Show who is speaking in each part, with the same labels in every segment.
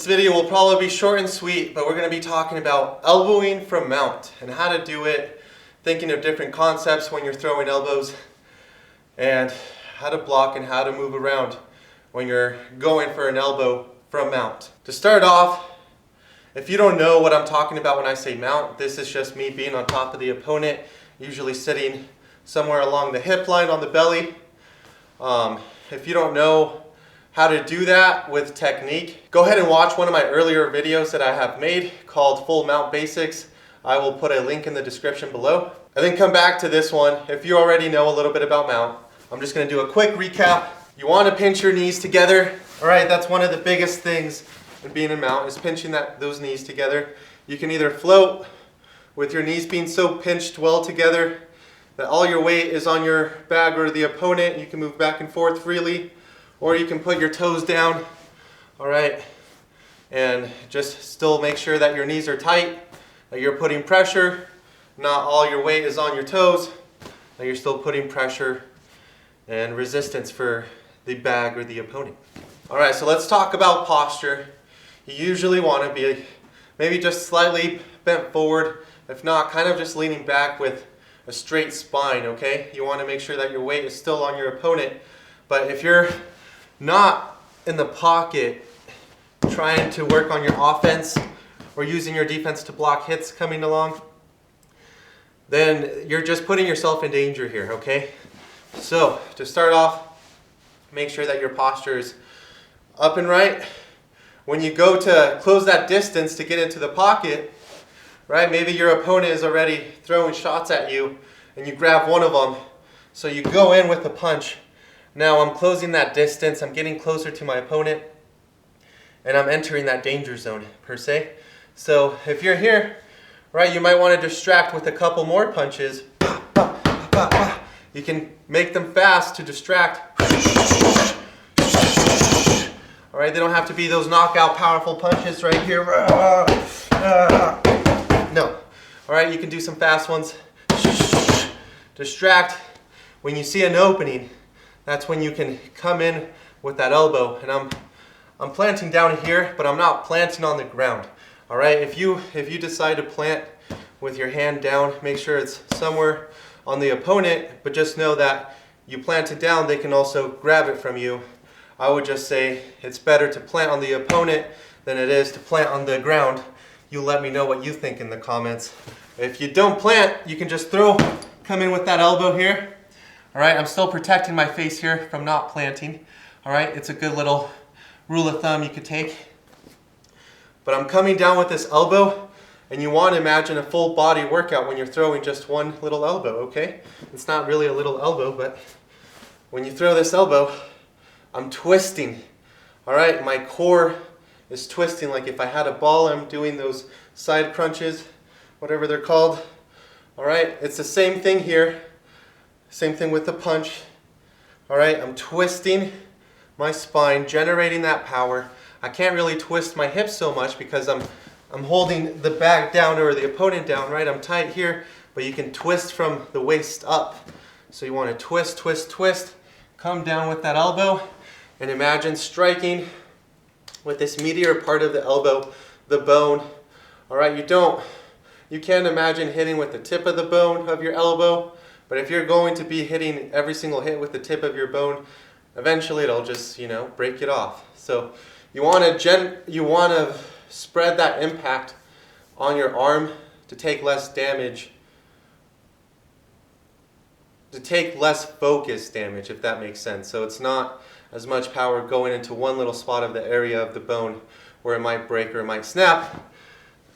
Speaker 1: This video will probably be short and sweet, but we're going to be talking about elbowing from mount and how to do it, thinking of different concepts when you're throwing elbows, and how to block and how to move around when you're going for an elbow from mount. To start off, if you don't know what I'm talking about when I say mount, this is just me being on top of the opponent, usually sitting somewhere along the hip line on the belly. If you don't know how to do that with technique, go ahead and watch one of my earlier videos that I have made called Full Mount Basics. I will put a link in the description below. And then come back to this one. If you already know a little bit about mount, I'm just going to do a quick recap. You want to pinch your knees together. All right, that's one of the biggest things in being in mount, is pinching those knees together. You can either float with your knees being so pinched well together that all your weight is on your bag or the opponent. You can move back and forth freely, or you can put your toes down, all right, and just still make sure that your knees are tight, that you're putting pressure, not all your weight is on your toes, that you're still putting pressure and resistance for the bag or the opponent. All right, so let's talk about posture. You usually want to be maybe just slightly bent forward, if not kind of just leaning back with a straight spine, okay? You want to make sure that your weight is still on your opponent, but if you're not in the pocket trying to work on your offense or using your defense to block hits coming along, then you're just putting yourself in danger here, okay? So to start off, make sure that your posture is up and right. When you go to close that distance to get into the pocket, right, maybe your opponent is already throwing shots at you and you grab one of them, so you go in with the punch. Now I'm closing that distance, I'm getting closer to my opponent, and I'm entering that danger zone, per se. So if you're here, right, you might want to distract with a couple more punches. You can make them fast to distract. All right, they don't have to be those knockout powerful punches right here. No. All right, you can do some fast ones. Distract. When you see an opening, that's when you can come in with that elbow. And I'm planting down here, but I'm not planting on the ground. All right, if you decide to plant with your hand down, make sure it's somewhere on the opponent, but just know that you plant it down, they can also grab it from you. I would just say it's better to plant on the opponent than it is to plant on the ground. You let me know what you think in the comments. If you don't plant, you can just come in with that elbow here. All right, I'm still protecting my face here from not planting. All right, it's a good little rule of thumb you could take. But I'm coming down with this elbow, and you want to imagine a full body workout when you're throwing just one little elbow, okay? It's not really a little elbow, but when you throw this elbow, I'm twisting. All right, my core is twisting like if I had a ball. I'm doing those side crunches, whatever they're called. All right, it's the same thing here. Same thing with the punch. All right, I'm twisting my spine, generating that power. I can't really twist my hips so much because I'm holding the bag down or the opponent down, right? I'm tight here, but you can twist from the waist up. So you want to twist, twist, twist, come down with that elbow, and imagine striking with this meatier part of the elbow, the bone. All right, you can't imagine hitting with the tip of the bone of your elbow, but if you're going to be hitting every single hit with the tip of your bone, eventually it'll just, break it off. So you want to spread that impact on your arm to take less damage, to take less focus damage, if that makes sense. So it's not as much power going into one little spot of the area of the bone where it might break or it might snap.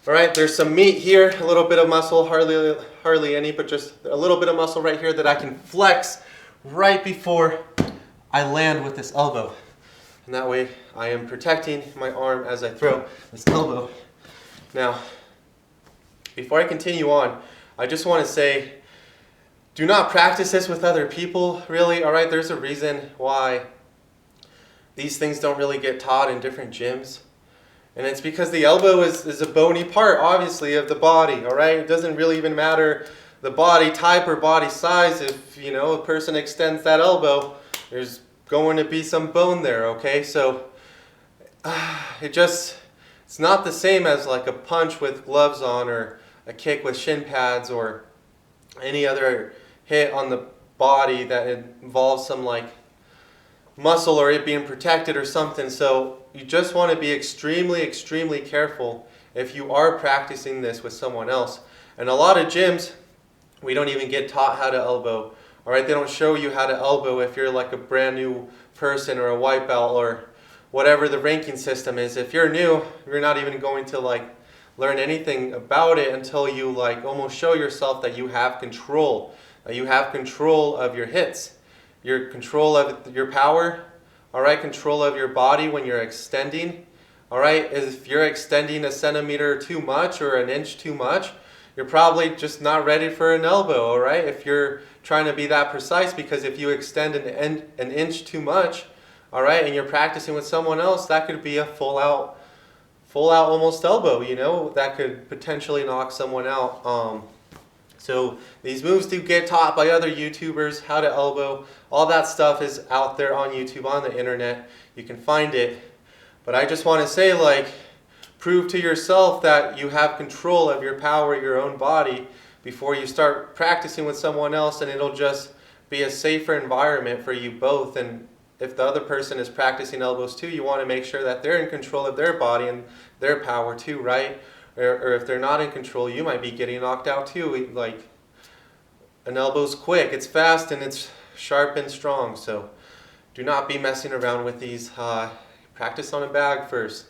Speaker 1: All right, there's some meat here, a little bit of muscle, hardly any, but just a little bit of muscle right here that I can flex right before I land with this elbow. And that way I am protecting my arm as I throw this elbow. Now, before I continue on, I just want to say, do not practice this with other people, really. All right, there's a reason why these things don't really get taught in different gyms. And it's because the elbow is a bony part, obviously, of the body, all right? It doesn't really even matter the body type or body size. If, a person extends that elbow, there's going to be some bone there, okay? So it just It's not the same as like a punch with gloves on or a kick with shin pads or any other hit on the body that involves some like muscle or it being protected or something. So you just want to be extremely, extremely careful if you are practicing this with someone else. And a lot of gyms, we don't even get taught how to elbow. All right, they don't show you how to elbow if you're like a brand new person or a white belt or whatever the ranking system is. If you're new, you're not even going to like learn anything about it until you like almost show yourself that you have control. That you have control of your hits, your control of your power, all right, control of your body when you're extending. All right, if you're extending a centimeter too much or an inch too much, you're probably just not ready for an elbow, all right? If you're trying to be that precise, because if you extend an inch too much, all right, and you're practicing with someone else, that could be a full out almost elbow, you know, that could potentially knock someone out. So these moves do get taught by other YouTubers, how to elbow. All that stuff is out there on YouTube, on the internet. You can find it. But I just want to say, like, prove to yourself that you have control of your power, your own body, before you start practicing with someone else, and it'll just be a safer environment for you both. And if the other person is practicing elbows too, you want to make sure that they're in control of their body and their power too, right? Or if they're not in control, you might be getting knocked out too. Like, an elbow's quick, it's fast, and it's sharp and strong. So do not be messing around with these. Practice on a bag first.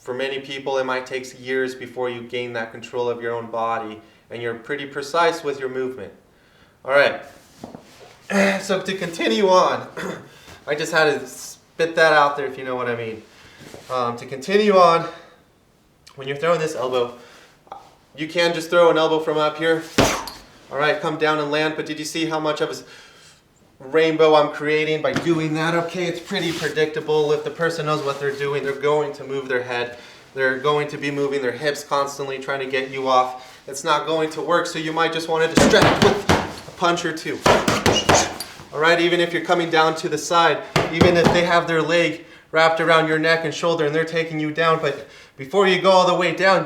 Speaker 1: For many people, it might take years before you gain that control of your own body and you're pretty precise with your movement. All right. So to continue on, I just had to spit that out there if you know what I mean. To continue on, when you're throwing this elbow, you can just throw an elbow from up here. All right, come down and land, but did you see how much of a rainbow I'm creating by doing that? Okay, it's pretty predictable. If the person knows what they're doing, they're going to move their head. They're going to be moving their hips constantly, trying to get you off. It's not going to work, so you might just want to distract with a punch or two. All right, even if you're coming down to the side, even if they have their leg wrapped around your neck and shoulder and they're taking you down, but before you go all the way down,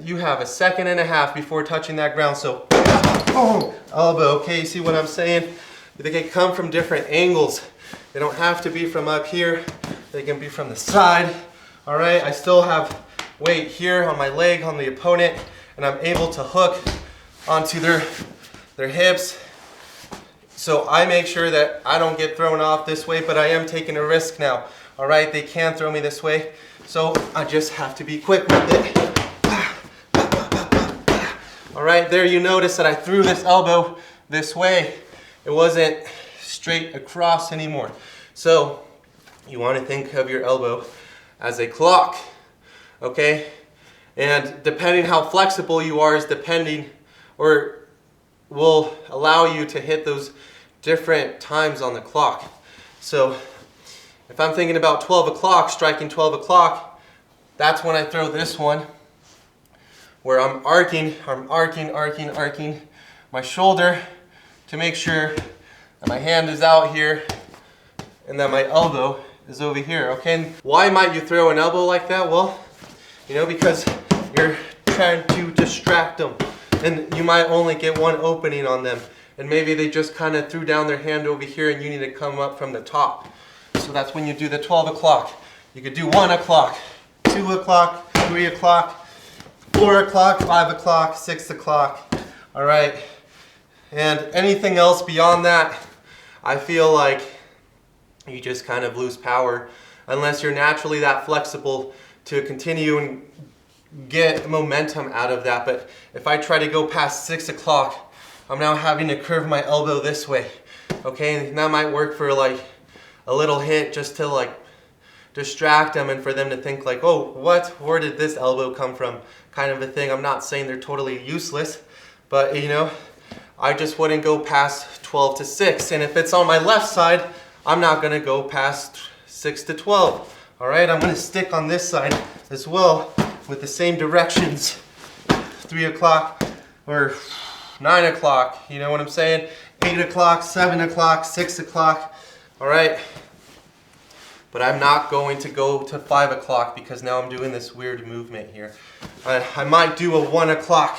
Speaker 1: you have a second and a half before touching that ground. So, elbow, okay, you see what I'm saying? They can come from different angles. They don't have to be from up here. They can be from the side. All right, I still have weight here on my leg, on the opponent, and I'm able to hook onto their hips. So I make sure that I don't get thrown off this way, but I am taking a risk now. All right, they can throw me this way, so I just have to be quick with it. All right, there you notice that I threw this elbow this way. It wasn't straight across anymore. So you want to think of your elbow as a clock, okay? And depending how flexible you are is depending, or will allow you to hit those different times on the clock. So if I'm thinking about 12 o'clock, striking 12 o'clock, that's when I throw this one, where I'm arcing my shoulder to make sure that my hand is out here and that my elbow is over here, okay? And why might you throw an elbow like that? Well, you know, because you're trying to distract them and you might only get one opening on them. And maybe they just kind of threw down their hand over here and you need to come up from the top. So that's when you do the 12 o'clock. You could do 1 o'clock, 2 o'clock, 3 o'clock, 4 o'clock, 5 o'clock, 6 o'clock, all right? And anything else beyond that, I feel like you just kind of lose power unless you're naturally that flexible to continue and get momentum out of that. But if I try to go past 6 o'clock, I'm now having to curve my elbow this way, okay? And that might work for like a little hint just to like distract them and for them to think like, oh, where did this elbow come from? Kind of a thing. I'm not saying they're totally useless, but you know, I just wouldn't go past 12 to 6. And if it's on my left side, I'm not gonna go past 6 to 12. All right, I'm gonna stick on this side as well with the same directions. 3 o'clock or 9 o'clock, you know what I'm saying? 8 o'clock, 7 o'clock, 6 o'clock, all right? but I'm not going to go to 5 o'clock because now I'm doing this weird movement here. I might do a 1 o'clock,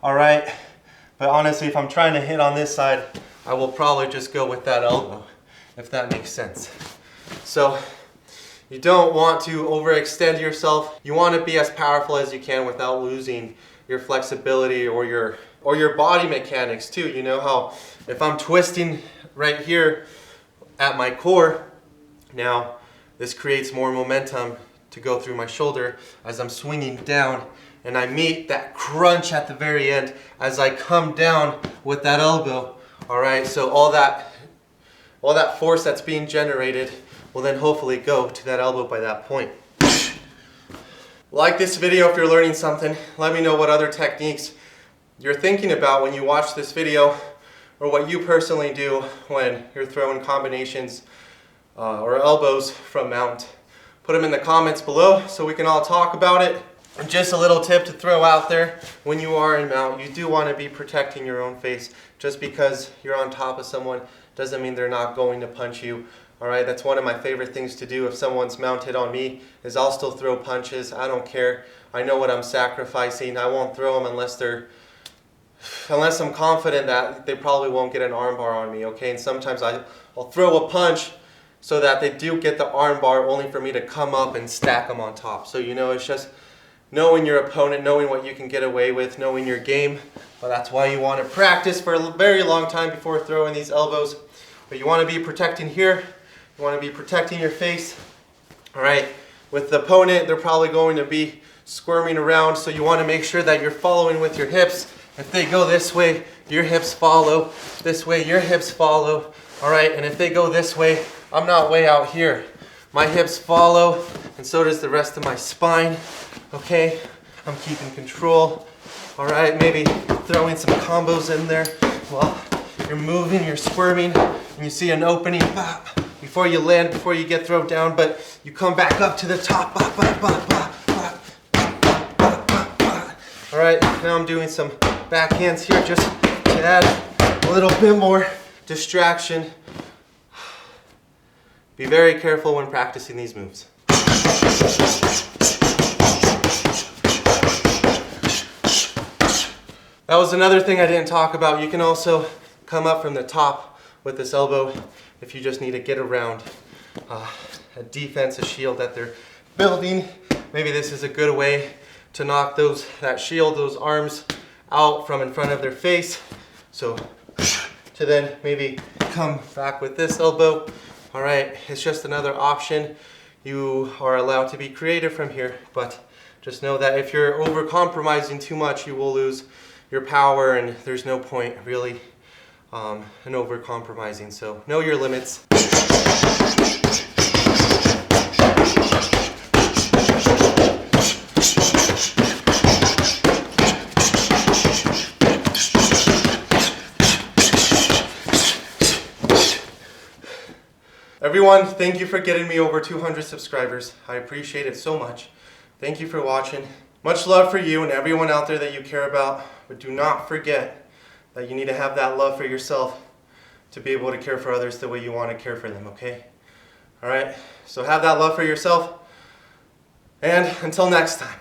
Speaker 1: all right? But honestly, if I'm trying to hit on this side, I will probably just go with that elbow, if that makes sense. So you don't want to overextend yourself. You want to be as powerful as you can without losing your flexibility or your body mechanics too. You know how if I'm twisting right here at my core, now this creates more momentum to go through my shoulder as I'm swinging down, and I meet that crunch at the very end as I come down with that elbow. All right, so all that force that's being generated will then hopefully go to that elbow by that point. Like this video if you're learning something. Let me know what other techniques you're thinking about when you watch this video, or what you personally do when you're throwing combinations or elbows from mount. Put them in the comments below so we can all talk about it. And just a little tip to throw out there, when you are in mount, you do want to be protecting your own face. Just because you're on top of someone doesn't mean they're not going to punch you. All right, that's one of my favorite things to do if someone's mounted on me, is I'll still throw punches. I don't care. I know what I'm sacrificing. I won't throw them unless I'm confident that they probably won't get an armbar on me, okay? And sometimes I'll throw a punch so that they do get the armbar, only for me to come up and stack them on top. So, you know, it's just knowing your opponent, knowing what you can get away with, knowing your game. But that's why you want to practice for a very long time before throwing these elbows. But you want to be protecting here. You want to be protecting your face. All right, with the opponent, they're probably going to be squirming around, so you want to make sure that you're following with your hips. If they go this way, your hips follow. This way, your hips follow. All right, and if they go this way, I'm not way out here. My hips follow, and so does the rest of my spine. Okay, I'm keeping control. All right, maybe throwing some combos in there. Well, you're moving, you're squirming, and you see an opening. Before you land, before you get thrown down, but you come back up to the top. All right, now I'm doing some backhands here just to add a little bit more distraction. Be very careful when practicing these moves. That was another thing I didn't talk about. You can also come up from the top with this elbow if you just need to get around a defense, a shield that they're building. Maybe this is a good way to knock that shield, those arms out from in front of their face. So to then maybe come back with this elbow. All right, it's just another option. You are allowed to be creative from here, but just know that if you're over-compromising too much, you will lose your power, and there's no point really in over-compromising. So know your limits. Everyone, thank you for getting me over 200 subscribers. I appreciate it so much. Thank you for watching. Much love for you and everyone out there that you care about, but do not forget that you need to have that love for yourself to be able to care for others the way you want to care for them, okay? All right, so have that love for yourself, and until next time.